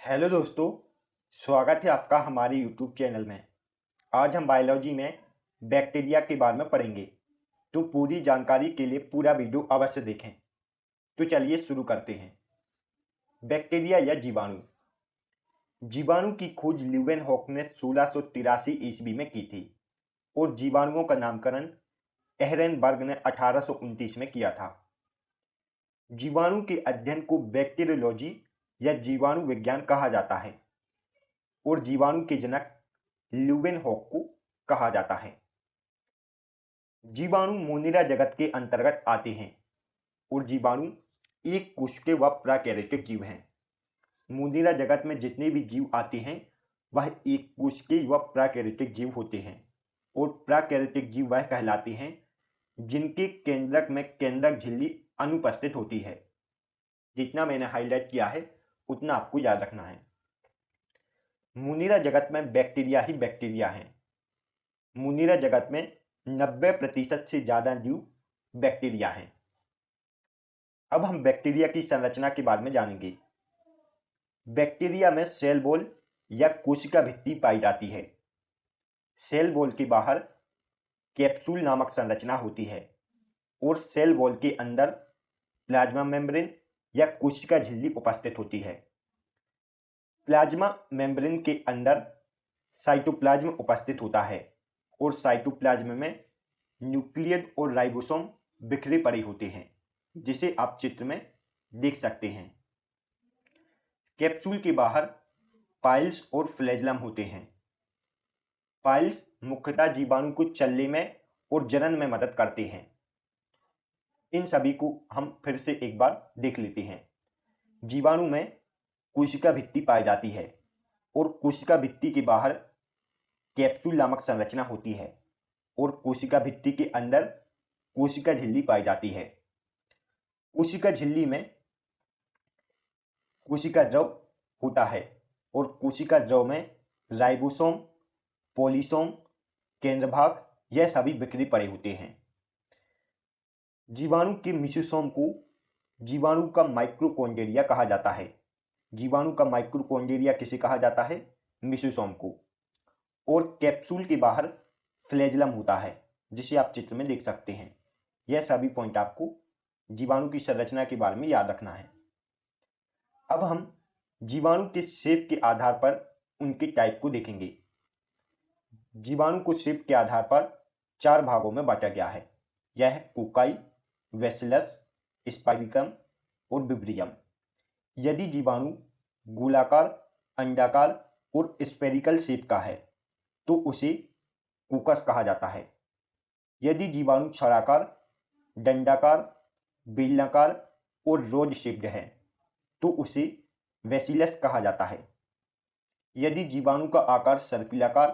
Hello दोस्तों, स्वागत है आपका हमारे यूट्यूब चैनल में। आज हम बायोलॉजी में बैक्टीरिया के बारे में पढ़ेंगे, तो पूरी जानकारी के लिए पूरा वीडियो अवश्य देखें। तो चलिए शुरू करते हैं। बैक्टीरिया या जीवाणु। जीवाणु की खोज ल्यूवेनहॉक ने 1683 ईस्वी में की थी और जीवाणुओं का नामकरण एहरेनबर्ग ने 1829 में किया था। जीवाणु के अध्ययन को बैक्टीरियोलॉजी या जीवाणु विज्ञान कहा जाता है और जीवाणु के जनक ल्यूवेनहॉक को कहा जाता है। जीवाणु मोनिरा जगत के अंतर्गत आते हैं और जीवाणु एक कोशिकीय व प्राकैरियोटिक जीव हैं। मोनिरा जगत में जितने भी जीव आते हैं वह एक कोशिकीय व प्राकैरियोटिक जीव होते हैं और प्राकैरियोटिक जीव वह कहलाते हैं जिनके केंद्रक में केंद्रक झिल्ली अनुपस्थित होती है। जितना मैंने हाईलाइट किया है उतना आपको याद रखना है। मोनिरा जगत में बैक्टीरिया ही बैक्टीरिया हैं। मोनिरा जगत में 90% से ज़्यादा जीव बैक्टीरिया हैं। अब हम बैक्टीरिया की संरचना के बारे में जानेंगे। बैक्टीरिया में सेल वॉल या कोशिका भित्ति पाई जाती है। सेल वॉल के बाहर कैप्सूल नामक संरचना होती है और सेल वॉल के अंदर प्लाज्मा मेम्ब्रेन या कोशिका झिल्ली उपस्थित होती है। प्लाज्मा मेम्ब्रेन के अंदर साइटोप्लाज्म उपस्थित होता है और साइटोप्लाज्म में न्यूक्लियस और राइबोसोम बिखरे पड़े होते हैं, जिसे आप चित्र में देख सकते हैं। कैप्सूल के बाहर पाइल्स और फ्लैजेलम होते हैं। पाइल्स मुख्यतः जीवाणु को चलने में और जनन में मदद करते हैं। इन सभी को हम फिर से एक बार देख लेते हैं। जीवाणु में कोशिका भित्ति पाई जाती है और कोशिका भित्ति के बाहर कैप्सूल नामक संरचना होती है और कोशिका भित्ति के अंदर कोशिका झिल्ली पाई जाती है। कोशिका झिल्ली में कोशिका द्रव होता है और कोशिका द्रव में राइबोसोम, पॉलीसोम, केंद्र भाग यह सभी बिखरे पड़े होते हैं। जीवाणु के मिसोसोम को जीवाणु का माइक्रोकॉन्ड्रिया कहा जाता है। जीवाणु का माइक्रोकॉन्ड्रिया किसे कहा जाता है? मिसोसोम को। और कैप्सूल के बाहर फ्लैजेलम होता है, जिसे आप चित्र में देख सकते हैं। यह सभी पॉइंट आपको जीवाणु की संरचना के बारे में याद रखना है। अब हम जीवाणु के शेप के आधार पर उनके टाइप को देखेंगे। जीवाणु को शेप के आधार पर 4 भागों में बांटा गया है। यह है कोकाई, बैसिलस, स्पाइरिकम और विब्रियम। यदि जीवाणु गोलाकार, अंडाकार और स्फेरिकल शेप का है तो उसे कोकस कहा जाता है। यदि जीवाणु छड़ाकार, डंडाकार, बेलनाकार और रोज शेप्ड है तो उसे वैसिलस कहा जाता है। यदि जीवाणु का आकार सर्पिलाकार,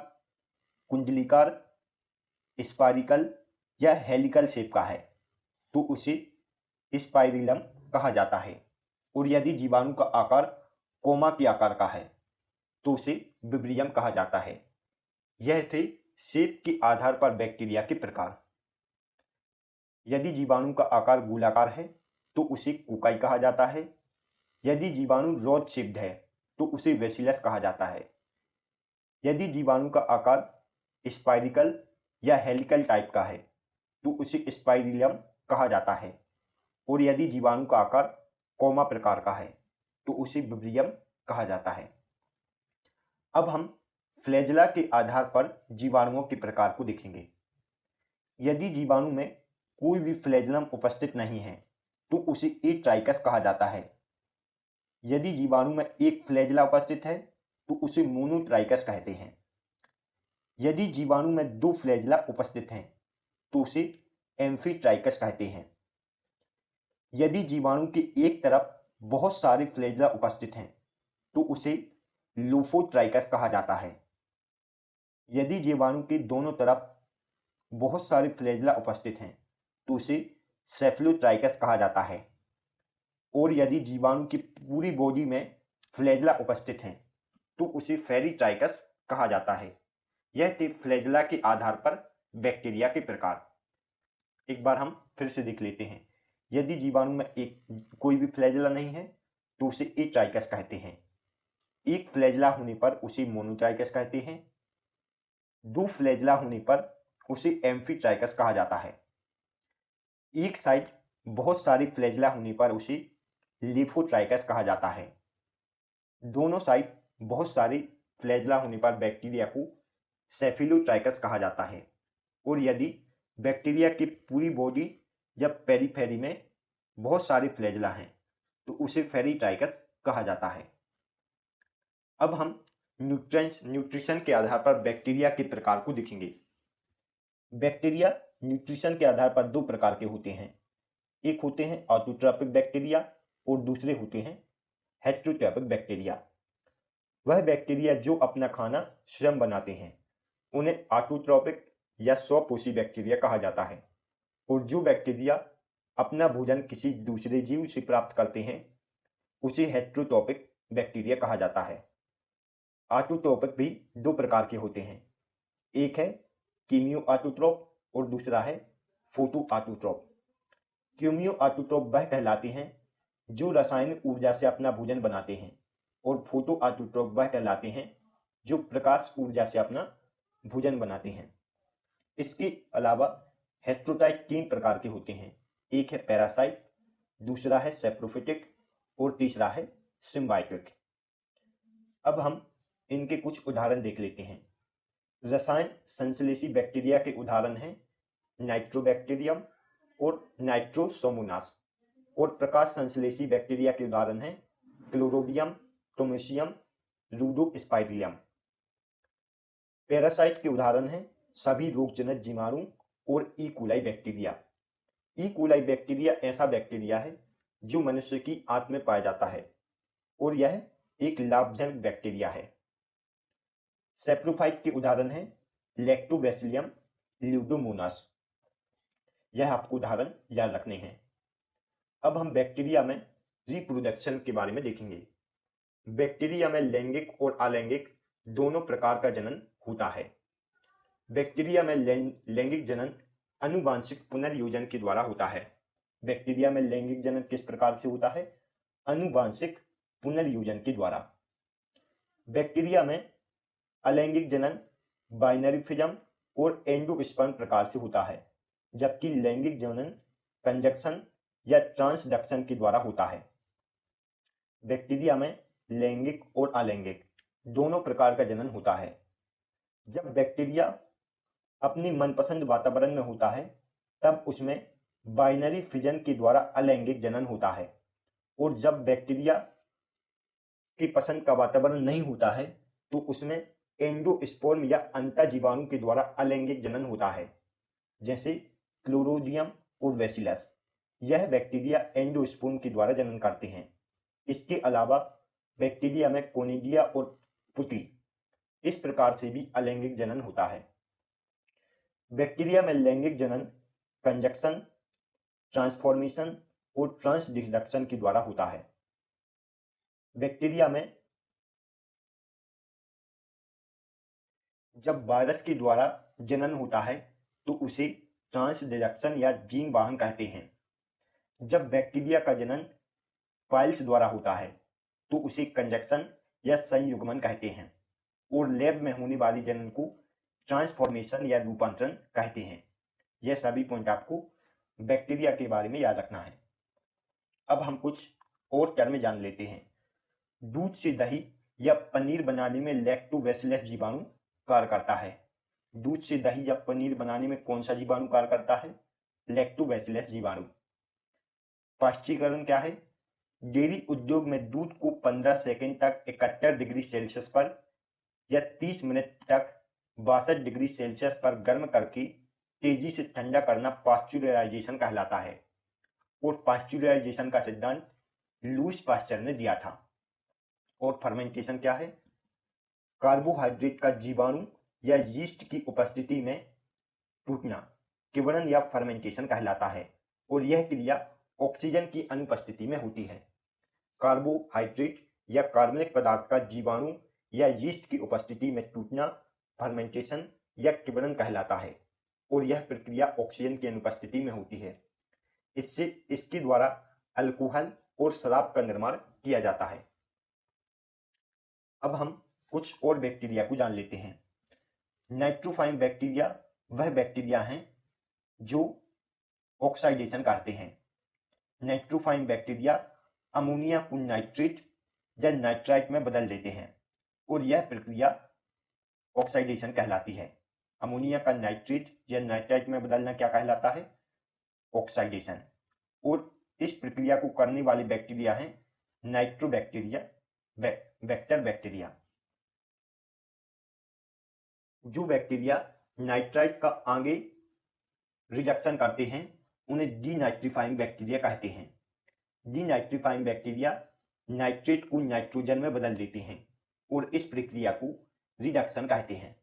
कुंडलीकार, स्पाइरिकल या हेलिकल शेप का है तो उसे स्पाइरिलम कहा जाता है। और यदि जीवाणु का आकार कोमा के आकार का है तो उसे विब्रियम कहा जाता है। यह थे शेप के आधार पर बैक्टीरिया के प्रकार। यदि जीवाणु का आकार गोलाकार है तो उसे कोकाई कहा जाता है। यदि जीवाणु रॉड शेप्ड है तो उसे वैसिलस कहा जाता है। यदि जीवाणु का आकार स्पाइरिकल या हेलिकल टाइप का है तो उसे स्पाइरिलम कहा जाता है। और यदि जीवाणु का आकार कोमा प्रकार का है तो उसे विब्रियम कहा जाता है। अब हम फ्लैजेला के आधार पर जीवाणुओं के प्रकार को देखेंगे। यदि जीवाणु में कोई भी फ्लैजेलम उपस्थित नहीं है तो उसे एट्राइकस कहा जाता है। यदि जीवाणु में एक फ्लैजेला उपस्थित है तो उसे मोनोट्राइकस कहते हैं। यदि जीवाणु में 2 फ्लैजेला उपस्थित हैं तो उसे एम्फीट्राइकस कहते हैं। यदि जीवाणु के एक तरफ बहुत सारे फ्लैजेला उपस्थित हैं तो उसे लोफोट्राइकस कहा जाता है। यदि जीवाणु के दोनों तरफ बहुत सारे फ्लैजेला उपस्थित हैं तो उसे सेफलोट्राइकस कहा जाता है। और यदि जीवाणु की पूरी बॉडी में फ्लैजेला उपस्थित हैं तो उसे फेरिट्राइकस कहा जाता है। यह थे फ्लैजेला के आधार पर बैक्टीरिया के प्रकार। एक बार हम फिर से देख लेते हैं। यदि जीवाणु में कोई भी फ्लैजेला नहीं है तो उसे एट्राइकस कहते हैं। एक फ्लैजला होने पर उसे मोनोट्राइकस कहते हैं। दो फ्लैजला होने पर उसे एम्फीट्राइकस कहा जाता है। एक साइड बहुत सारी फ्लैजला होने पर उसे लिम्फोट्राइकस कहा जाता है। दोनों साइड बहुत सारी फ्लैजला होने पर बैक्टीरिया को सेफिलोट्राइकस कहा जाता है। और यदि बैक्टीरिया की पूरी बॉडी या पेरीफेरी में बहुत सारे फ्लैजला हैं तो उसे फेरीट्राइकस कहा जाता है। अब हम न्यूट्रिशन के आधार पर बैक्टीरिया के प्रकार को देखेंगे। बैक्टीरिया न्यूट्रिशन के आधार पर दो प्रकार के होते हैं। एक होते हैं ऑटोट्रॉपिक बैक्टीरिया और दूसरे होते हैं हेटेरोट्रॉपिक बैक्टीरिया। वह बैक्टीरिया जो अपना खाना स्वयं बनाते हैं उन्हें ऑटोट्रॉपिक या स्वपोषी बैक्टीरिया कहा जाता है। और जो बैक्टीरिया अपना भोजन किसी दूसरे जीव से प्राप्त करते हैं उसे हेटेरोट्रॉपिक बैक्टीरिया कहा जाता है। ऑटोट्रॉपिक भी दो प्रकार के होते हैं। एक है कीमियो ऑटोट्रॉप और दूसरा है फोटो ऑटोट्रॉप। कीमियो ऑटोट्रॉप वह कहलाते हैं जो रासायनिक ऊर्जा से अपना भोजन बनाते हैं और फोटो ऑटोट्रॉप वह कहलाते हैं जो प्रकाश ऊर्जा से अपना भोजन बनाते हैं। इसके अलावा हेटेरोटाइट तीन प्रकार के होते हैं। एक है पैरासाइट, दूसरा है सैप्रोफिटिक और तीसरा है सिम्बायोटिक। अब हम इनके कुछ उदाहरण देख लेते हैं। रसायन संश्लेषी बैक्टीरिया के उदाहरण हैं नाइट्रोबैक्टीरियम और नाइट्रोसोमोनास। और प्रकाश संश्लेषी बैक्टीरिया के उदाहरण हैं क्लोरोबियम, प्रोमेशियम, रूडोस्पाइरिलियम। पैरासाइट के उदाहरण हैं सभी रोगजनक जीवाणु और E coli bacteria. E coli bacteria ऐसा बैक्टीरिया है जो मनुष्य की आंत में पाया जाता है और यह एक लाभजनक बैक्टीरिया है। सैप्रोफाइट के उदाहरण हैं लैक्टोबैसिलियम, ल्यूडोमोनास। यह आपको उदाहरण याद रखने हैं। अब हम बैक्टीरिया में रिप्रोडक्शन के बारे में देखेंगे। बैक्टीरिया में लैंगिक और अलैंगिक दोनों प्रकार का जनन होता है। बैक्टीरिया में लैंगिक जनन आनुवांशिक पुनर्योजन के द्वारा होता है। बैक्टीरिया में लैंगिक जनन किस प्रकार से होता है? आनुवांशिक पुनर्योजन के द्वारा। बैक्टीरिया में अलैंगिक जनन बाइनरी फिजम और एंडोस्पर्म प्रकार से होता है, जबकि लैंगिक जनन कंजक्शन या ट्रांसडक्शन के द्वारा होता है। बैक्टीरिया में लैंगिक और अलैंगिक दोनों प्रकार का जनन होता है। जब बैक्टीरिया अपनी मनपसंद वातावरण में होता है तब उसमें बाइनरी फिजन के द्वारा अलैंगिक जनन होता है, और जब बैक्टीरिया की पसंद का वातावरण नहीं होता है तो उसमें एंडोस्पर्म या अंतःजीवाणु के द्वारा अलैंगिक जनन होता है, जैसे क्लोरोडियम और बैसिलस। यह बैक्टीरिया एंडोस्पर्म के द्वारा जनन करते हैं। इसके अलावा बैक्टीरिया में कोनिडिया और पुटी इस प्रकार से भी अलैंगिक जनन होता है। बैक्टीरिया में लैंगिक जनन कंजक्शन, ट्रांसफॉर्मेशन और ट्रांसडिडक्शन के द्वारा होता है। बैक्टीरिया में जब वायरस के द्वारा जनन होता है तो उसे ट्रांसडिडक्शन या जीन वाहन कहते हैं। जब बैक्टीरिया का जनन पाइल्स द्वारा होता है तो उसे कंजक्शन या संयुग्मन कहते हैं, और लैब में होने वाली जनन को ट्रांसफॉर्मेशन या रूपांतरण कहते हैं। यह सभी पॉइंट आपको बैक्टीरिया के बारे में याद रखना है। अब हम कुछ और टर्म जान लेते हैं। दूध से दही या पनीर बनाने में लैक्टोबैसिलस जीवाणु कार्य करता है। दूध से दही या पनीर बनाने में कौन सा जीवाणु कार्य करता है? लैक्टोबैसिलस जीवाणु। पाश्चीकरण क्या है? डेयरी उद्योग में दूध को 15 सेकंड तक 71 डिग्री सेल्सियस पर या 30 मिनट तक 62 डिग्री सेल्सियस पर गर्म करके तेजी से ठंडा करना पाश्चुराइजेशन कहलाता है, और पाश्चुराइजेशन का सिद्धांत लुईस पास्चर ने दिया था। और फर्मेंटेशन क्या है? कार्बोहाइड्रेट का जीवाणु या यीस्ट की उपस्थिति में टूटना किण्वन या फर्मेंटेशन कहलाता है, और यह क्रिया ऑक्सीजन की अनुपस्थिति में होती है। कार्बोहाइड्रेट या कार्बनिक पदार्थ का जीवाणु या यीस्ट की उपस्थिति में टूटना फर्मेंटेशन या किण्वन कहलाता है, और यह प्रक्रिया ऑक्सीजन की अनुपस्थिति में होती है। इसके द्वारा अल्कोहल और शराब का निर्माण किया जाता है। अब हम कुछ और बैक्टीरिया को जान लेते हैं। नाइट्रोफाइम बैक्टीरिया वह बैक्टीरिया हैं जो ऑक्सीडेशन करते हैं। नाइट्रोफाइम बैक्टीरिया अमोनिया को नाइट्रेट या नाइट्राइट में बदल देते हैं और यह प्रक्रिया ऑक्सीडेशन कहलाती है। अमोनिया का नाइट्रेट या नाइट्राइट में बदलना क्या कहलाता है? ऑक्सीडेशन। और इस प्रक्रिया को करने वाले बैक्टीरिया हैं नाइट्रोबैक्टीरिया, वेक्टर बैक्टीरिया। जो बैक्टीरिया नाइट्राइट का आगे रिडक्शन करते हैं उन्हें डीनाइट्रीफाइंग बैक्टीरिया कहते हैं। डीनाइट्रीफाइंग बैक्टीरिया नाइट्रेट को नाइट्रोजन में बदल देते हैं और इस प्रक्रिया को रिडक्शन कहते हैं।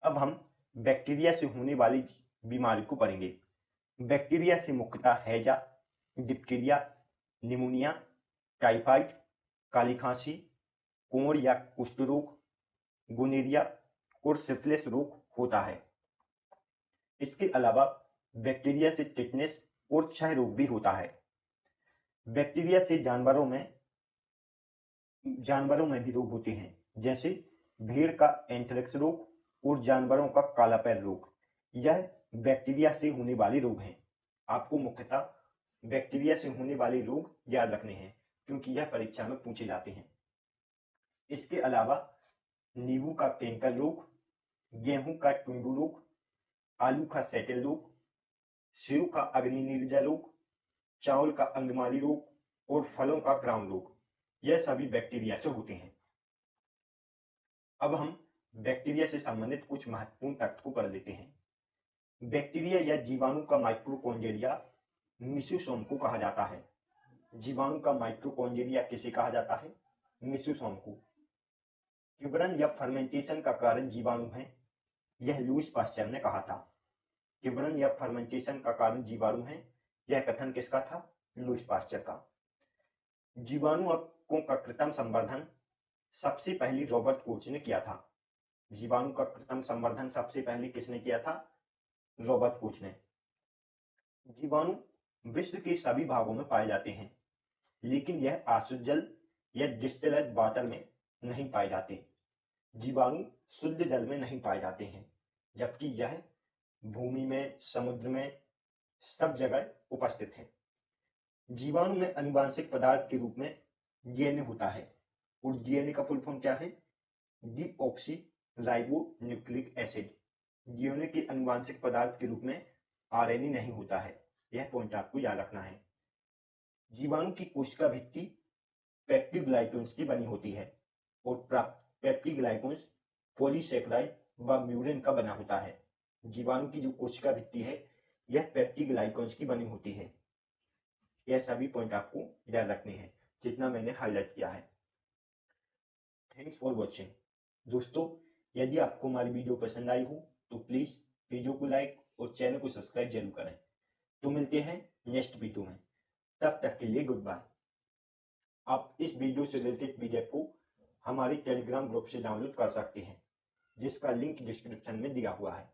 अब हम बैक्टीरिया से होने वाली बीमारी को पढ़ेंगे। बैक्टीरिया से मुख्यतः हैजा, डिप्थीरिया, निमोनिया, टाइफाइड, काली खांसी, कोढ़ या कुष्ठ रोग, गोनेरिया और सिफिलिस रोग होता है। इसके अलावा बैक्टीरिया से टिटनेस और क्षय रोग भी होता है। बैक्टीरिया से जानवरों में भी रोग होते हैं, जैसे भेड़ का एंथ्रेक्स रोग और जानवरों का काला पैर रोग। यह बैक्टीरिया से होने वाले रोग हैं। आपको मुख्यतः बैक्टीरिया से होने वाले रोग याद रखने हैं क्योंकि यह परीक्षा में पूछे जाते हैं। इसके अलावा नींबू का कैंकर रोग, गेहूं का टुंडू रोग, आलू का सैटल रोग, सेव का अग्निनीरजा रोग, चावल का अंगमाली रोग और फलों का क्राउन रोग, यह सभी बैक्टीरिया से होते हैं। अब हम बैक्टीरिया से संबंधित कुछ महत्वपूर्ण तथ्य को पढ़ लेते हैं। बैक्टीरिया या जीवाणु का माइक्रोकॉन्जेरिया मिसोसोम को कहा जाता है। जीवाणु का माइक्रोकॉन्जेरिया किसे कहा जाता है? मिसोसोम को। किण्वन या फर्मेंटेशन का कारण जीवाणु है, यह लुईस पास्चर ने कहा था। किण्वन या फर्मेंटेशन का कारण जीवाणु है, यह कथन किसका था? लुईस पास्चर का। जीवाणुओं का कृत्रिम संवर्धन सबसे पहले रॉबर्ट कोच ने किया था। जीवाणु का कृत्रिम संवर्धन सबसे पहले किसने किया था? रॉबर्ट कोच ने। जीवाणु विश्व के सभी भागों में पाए जाते हैं, लेकिन यह आश्रित जल या डिस्टिल्ड वाटर में नहीं पाए जाते। जीवाणु शुद्ध जल में नहीं पाए जाते हैं, जबकि यह भूमि में, समुद्र में, सब जगह उपस्थित है। जीवाणु में आनुवांशिक पदार्थ के रूप में डीएनए होता है और डीएनए का फुल फॉर्म क्या है? Deoxy ribo nucleic acid. DNA के आनुवांशिक पदार्थ के रूप में आरएनए नहीं होता है। यह पॉइंट आपको याद रखना है। जीवाणु की कोशिका भित्ति पेप्टिडग्लाइकन्स की बनी होती है और पेप्टिडग्लाइकन्स पॉलीसेकेराइड व म्यूरेन का बना होता है। जीवाणु की जो कोशिका भित्ति है यह पेप्टिडग्लाइकन्स की बनी होती है। यह सभी पॉइंट आपको याद रखने हैं जितना मैंने हाईलाइट किया है। Thanks for watching. दोस्तों, यदि आपको हमारी वीडियो पसंद आई हो तो प्लीज वीडियो को लाइक और चैनल को सब्सक्राइब जरूर करें। तो मिलते हैं नेक्स्ट वीडियो में, तब तक के लिए गुड बाय। आप इस वीडियो से रिलेटेड पीडीएफ को हमारे टेलीग्राम ग्रुप से डाउनलोड कर सकते हैं, जिसका लिंक डिस्क्रिप्शन में दिया हुआ है।